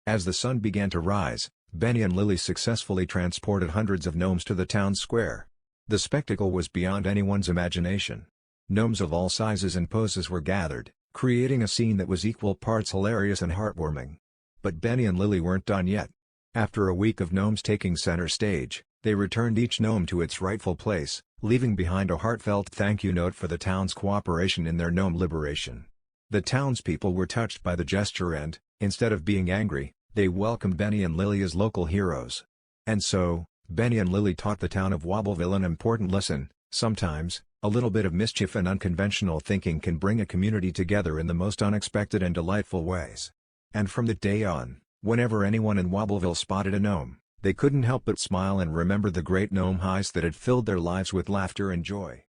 As the sun began to rise, Benny and Lily successfully transported hundreds of gnomes to the town square. The spectacle was beyond anyone's imagination. Gnomes of all sizes and poses were gathered, creating a scene that was equal parts hilarious and heartwarming. But Benny and Lily weren't done yet. After a week of gnomes taking center stage, they returned each gnome to its rightful place, leaving behind a heartfelt thank you note for the town's cooperation in their gnome liberation. The townspeople were touched by the gesture and, instead of being angry, they welcomed Benny and Lily as local heroes. And so, Benny and Lily taught the town of Wobbleville an important lesson: sometimes, a little bit of mischief and unconventional thinking can bring a community together in the most unexpected and delightful ways. And from that day on, whenever anyone in Wobbleville spotted a gnome, they couldn't help but smile and remember the great gnome heist that had filled their lives with laughter and joy.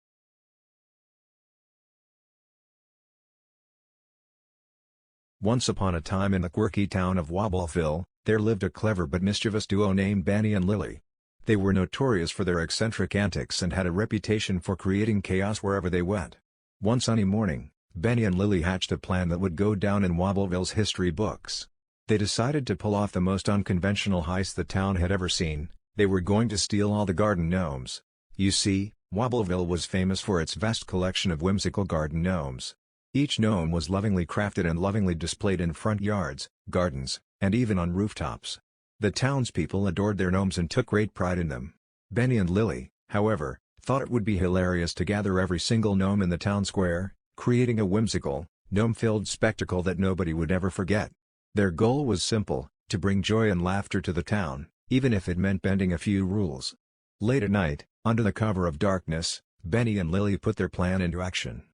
Once upon a time in the quirky town of Wobbleville, there lived a clever but mischievous duo named Benny and Lily. They were notorious for their eccentric antics and had a reputation for creating chaos wherever they went. One sunny morning, Benny and Lily hatched a plan that would go down in Wobbleville's history books. They decided to pull off the most unconventional heist the town had ever seen. They were going to steal all the garden gnomes. You see, Wobbleville was famous for its vast collection of whimsical garden gnomes. Each gnome was lovingly crafted and lovingly displayed in front yards, gardens, and even on rooftops. The townspeople adored their gnomes and took great pride in them. Benny and Lily, however, thought it would be hilarious to gather every single gnome in the town square, creating a whimsical, gnome-filled spectacle that nobody would ever forget. Their goal was simple: to bring joy and laughter to the town, even if it meant bending a few rules. Late at night, under the cover of darkness, Benny and Lily put their plan into action.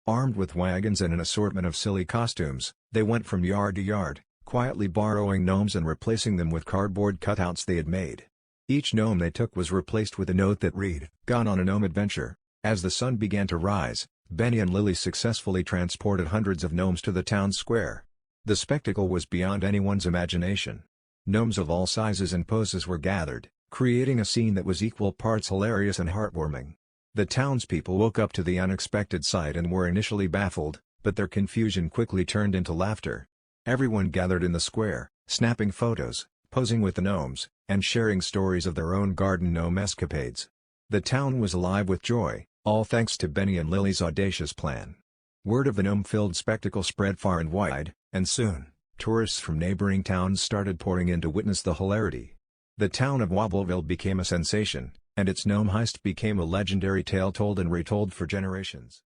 Armed with wagons and an assortment of silly costumes, they went from yard to yard, quietly borrowing gnomes and replacing them with cardboard cutouts they had made. Each gnome they took was replaced with a note that read, "Gone on a gnome adventure." As the sun began to rise, Benny and Lily successfully transported hundreds of gnomes to the town square. The spectacle was beyond anyone's imagination. Gnomes of all sizes and poses were gathered, creating a scene that was equal parts hilarious and heartwarming. The townspeople woke up to the unexpected sight and were initially baffled, but their confusion quickly turned into laughter. Everyone gathered in the square, snapping photos, posing with the gnomes, and sharing stories of their own garden gnome escapades. The town was alive with joy, all thanks to Benny and Lily's audacious plan. Word of the gnome-filled spectacle spread far and wide, and soon, tourists from neighboring towns started pouring in to witness the hilarity. The town of Wobbleville became a sensation, and its gnome heist became a legendary tale told and retold for generations.